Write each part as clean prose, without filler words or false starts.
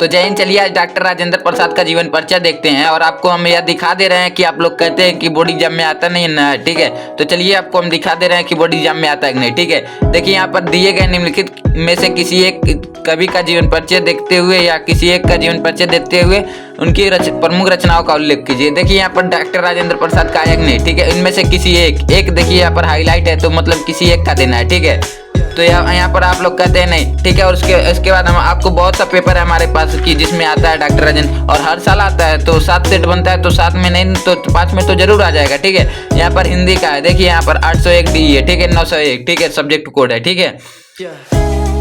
तो जय हिंद। चलिए आज डॉक्टर राजेंद्र प्रसाद का जीवन परिचय देखते हैं और आपको हम यह दिखा दे रहे हैं कि आप लोग कहते हैं कि बॉडी एग्जाम में आता नहीं है, ठीक है। तो चलिए आपको हम दिखा दे रहे हैं कि बॉडी एग्जाम में आता है कि नहीं, ठीक है। देखिए यहाँ पर दिए गए निम्नलिखित में से किसी एक कवि का जीवन परिचय देखते हुए या किसी एक का जीवन परिचय देते हुए उनकी प्रमुख रचनाओं का उल्लेख कीजिए। देखिए यहाँ पर डॉक्टर राजेंद्र प्रसाद का आया नहीं, ठीक है। इनमें से किसी एक देखिए यहाँ पर हाईलाइट है, तो मतलब किसी एक का देना है, ठीक है। तो यहाँ पर आप लोग कहते हैं नहीं, ठीक है। और उसके बाद हम आपको बहुत सा पेपर है हमारे पास की जिसमें आता है डॉक्टर राजेंद्र, और हर साल आता है। तो 7 सेट बनता है, तो 7 में नहीं तो 5 में तो जरूर आ जाएगा, ठीक है। यहाँ पर हिंदी का है, देखिए यहाँ पर 801 डी है, ठीक है, 901, ठीक है, सब्जेक्ट कोड है, ठीक है।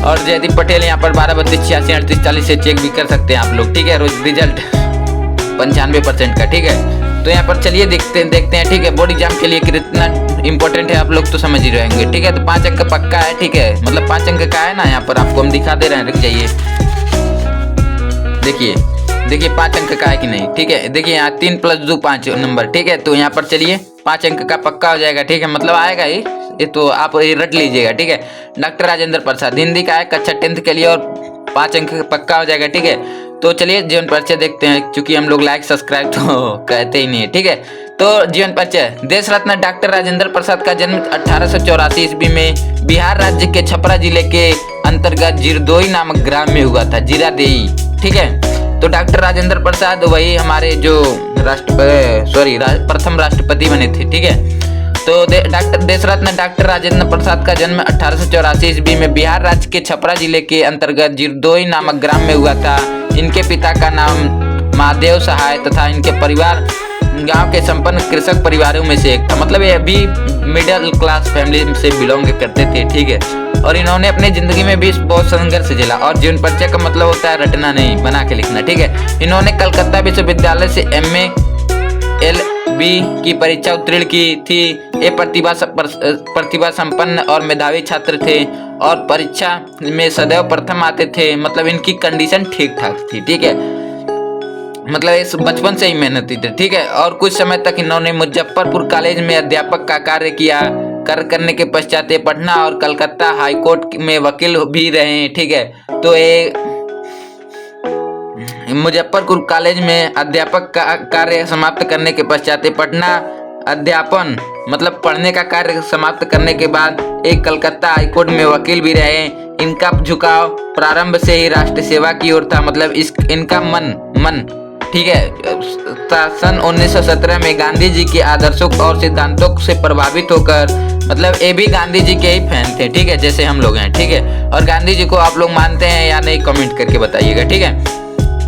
और जयदीप पटेल यहाँ पर 12 32 86 38 40 से चेक भी कर सकते हैं आप लोग, ठीक है। रोज रिजल्ट 95% का, ठीक है। तो यहाँ पर चलिए देखते हैं, ठीक है। बोर्ड एग्जाम के लिए कितना इंपॉर्टेंट है आप लोग तो समझ ही रहेंगे, ठीक है। तो 5 अंक का पक्का है, ठीक है, मतलब 5 अंक का है ना। यहाँ पर आपको हम दिखा दे रहे हैं, रुक जाइए, देखिए 5 अंक का है कि नहीं, ठीक है। देखिए यहाँ 3 + 2 5 नंबर, ठीक है। तो यहाँ पर चलिए 5 अंक का पक्का हो जाएगा, ठीक है, मतलब आएगा ही ये, तो आप ये रट लीजिएगा, ठीक है। डॉक्टर राजेंद्र प्रसाद हिंदी का है, कक्षा 10th के लिए, और 5 अंक का पक्का हो जाएगा, ठीक है। तो चलिए जीवन परिचय देखते हैं, क्योंकि हम लोग लाइक सब्सक्राइब तो कहते ही नहीं है, ठीक है। तो जीवन परिचय, देश रत्न डॉक्टर राजेंद्र प्रसाद का जन्म 1884 ईस्वी में बिहार राज्य के छपरा जिले के अंतर्गत जिरदोई नामक ग्राम में हुआ था, जीरादेई, ठीक है। तो डॉक्टर राजेंद्र प्रसाद वही हमारे जो प्रथम राष्ट्रपति बने थे, ठीक है। तो देश रत्न डॉक्टर राजेंद्र प्रसाद का जन्म 1884 ईस्वी में बिहार राज्य के छपरा जिले के अंतर्गत जिरदोई नामक ग्राम में हुआ था। इनके पिता का नाम महादेव सहाय तथा इनके परिवार गांव के संपन्न कृषक परिवारों में से एक था, मतलब ये अभी मिडिल क्लास फैमिली से बिलोंग करते थे, ठीक है। और इन्होंने अपनी जिंदगी में भी बहुत संघर्ष झेला। और जीवन परिचय का मतलब होता है रटना नहीं, बना के लिखना, ठीक है। इन्होंने कलकत्ता विश्वविद्यालय से MA LB की परीक्षा उत्तीर्ण की थी। ये प्रतिभा संपन्न और मेधावी छात्र थे और परीक्षा में सदैव प्रथम आते थे, मतलब इनकी कंडीशन ठीक ठाक थी, ठीक है, मतलब इस बचपन से ही मेहनती थे, ठीक है। और कुछ समय तक इन्होंने मुजफ्फरपुर कॉलेज में अध्यापक का कार्य किया। करने के पश्चात पटना और कलकत्ता हाईकोर्ट में वकील भी रहे, ठीक है। तो ये मुजफ्फरपुर कॉलेज में अध्यापक का कार्य समाप्त करने के पश्चात पटना अध्यापन मतलब पढ़ने का कार्य समाप्त करने के बाद एक कलकत्ता हाईकोर्ट में वकील भी रहे। इनका झुकाव प्रारंभ से ही राष्ट्र सेवा की ओर था, मतलब इनका मन ठीक है। सन 1917 में गांधी जी के आदर्शों और सिद्धांतों से प्रभावित होकर, मतलब ये भी गांधी जी के ही फैन थे, ठीक है, जैसे हम लोग हैं, ठीक है। और गांधी जी को आप लोग मानते हैं या नहीं कमेंट करके बताइएगा, ठीक है।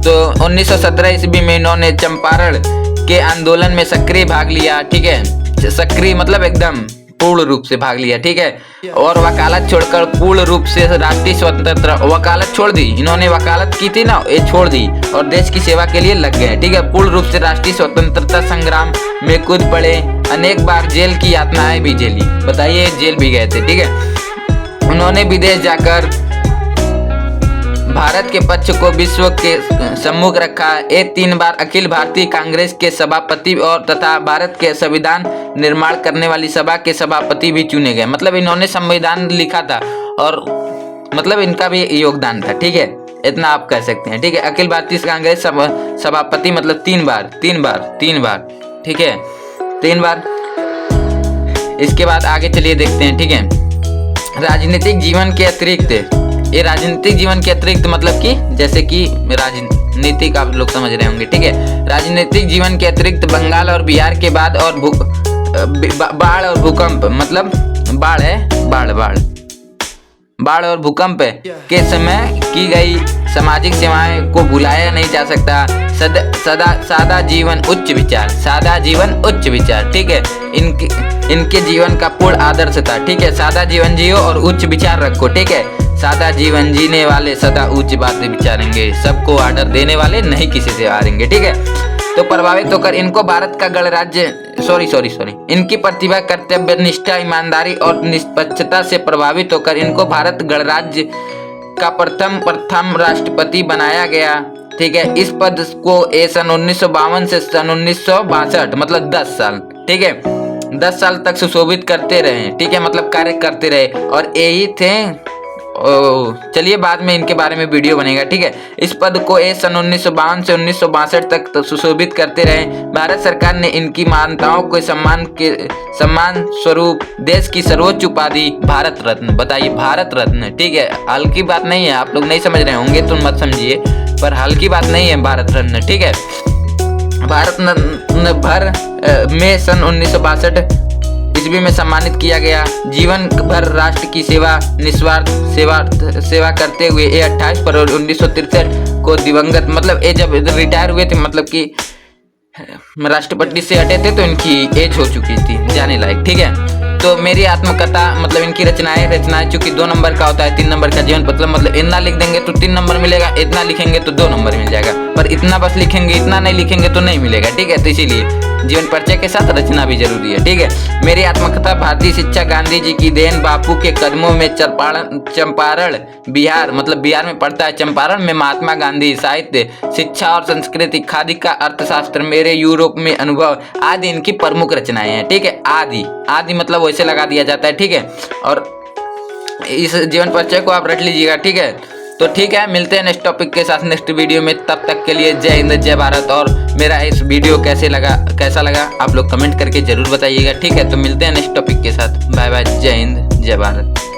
तो 1917 ईस्वी में इन्होंने चंपारण के आंदोलन में सक्रिय भाग लिया, ठीक है, सक्रिय मतलब एकदम पूर्ण रूप से भाग लिया, ठीक है। और वकालत छोड़कर पूर्ण रूप से राष्ट्रीय स्वतंत्रता, वकालत छोड़ दी इन्होंने, वकालत की थी ना, ये छोड़ दी और देश की सेवा के लिए लग गए, ठीक है। पूर्ण रूप से राष्ट्रीय स्वतंत्रता संग्राम में कूद पड़े। अनेक बार जेल की यातनाएं भी झेली, बताइए जेल भी गए थे, ठीक है। उन्होंने विदेश जाकर भारत के पक्ष को विश्व के सम्मुख रखा। ये 3 बार अखिल भारतीय कांग्रेस के सभापति और तथा भारत के संविधान निर्माण करने वाली सभा के सभापति भी चुने गए, मतलब इन्होंने संविधान लिखा था और मतलब इनका भी योगदान था, ठीक है, इतना आप कह सकते हैं, ठीक है। अखिल भारतीय कांग्रेस सभापति मतलब 3 बार, ठीक है, 3 बार। इसके बाद आगे चलिए देखते हैं, ठीक है। राजनीतिक जीवन के अतिरिक्त, ये राजनीतिक जीवन के अतिरिक्त मतलब कि जैसे कि राजनीतिक आप लोग समझ रहे होंगे, ठीक है। राजनीतिक जीवन के अतिरिक्त बंगाल और बिहार के बाद और बाढ़ और भूकंप, मतलब बाढ़ और भूकंप के समय की गई सामाजिक सेवाएं को भुलाया नहीं जा सकता। सादा जीवन उच्च विचार, ठीक है, इनके जीवन का पूर्ण आदर्श था, ठीक है। सादा जीवन जियो और उच्च विचार रखो, ठीक है। सादा जीवन जीने वाले सदा उच्च बातें विचारेंगे, सबको ऑर्डर देने वाले नहीं किसी से हारेंगे, ठीक है। तो प्रभावित होकर इनको भारत का गणराज्य इनकी प्रतिभा, कर्तव्य निष्ठा, ईमानदारी और निष्पक्षता से प्रभावित होकर इनको भारत गणराज्य का प्रथम राष्ट्रपति बनाया गया, ठीक है। इस पद को सन 1952 से सन 1962 मतलब 10 साल, ठीक है, 10 साल तक सुशोभित करते रहे, ठीक है, मतलब कार्य करते रहे। और यही थे चलिए बाद में इनके बारे में वीडियो बनेगा, ठीक है। इस पद को ये सन 1952 से 1962 तक सुशोभित करते रहे। भारत सरकार ने इनकी मान्यताओं के सम्मान स्वरूप देश की सर्वोच्च उपाधि भारत रत्न, बताइए भारत रत्न, ठीक है। हल्की बात नहीं है, आप लोग नहीं समझ रहे होंगे तो मत समझिए, पर हल्की बात नहीं है भारत रत्न, ठीक है। भारत रत्न भर में सन 1962 ईस्वी में सम्मानित किया गया। जीवन भर राष्ट्र की निस्वार्थ सेवा करते हुए ये 28 फरवरी 1963 को दिवंगत, मतलब ये जब रिटायर हुए थे, मतलब कि राष्ट्रपति से हटे थे तो इनकी एज हो चुकी थी जाने लायक, ठीक है। तो मेरी आत्मकथा मतलब इनकी रचनाएं चूंकि 2 नंबर का होता है, 3 नंबर का जीवन मतलब इतना लिख देंगे तो 3 नंबर मिलेगा, इतना लिखेंगे तो 2 नंबर मिल जाएगा, पर इतना बस लिखेंगे, इतना नहीं लिखेंगे तो नहीं मिलेगा, ठीक है। तो इसीलिए जीवन परिचय के साथ रचना भी जरूरी है, ठीक है। मेरी आत्मकथा भारतीय शिक्षा गांधी जी की देन, बापू के कदमों में चंपारण बिहार, मतलब बिहार में पड़ता है, चंपारण में महात्मा गांधी, साहित्य, शिक्षा और संस्कृति, खादी का अर्थशास्त्र, मेरे यूरोप में अनुभव आदि इनकी प्रमुख रचनाएं हैं, ठीक है। आदि मतलब वैसे लगा दिया जाता है, ठीक है। और इस जीवन परिचय को आप रट लीजिएगा, ठीक है। तो ठीक है, मिलते हैं नेक्स्ट टॉपिक के साथ नेक्स्ट वीडियो में। तब तक के लिए जय हिंद जय भारत। और मेरा इस वीडियो कैसा लगा आप लोग कमेंट करके जरूर बताइएगा, ठीक है। तो मिलते हैं नेक्स्ट टॉपिक के साथ, बाय बाय, जय हिंद जय भारत।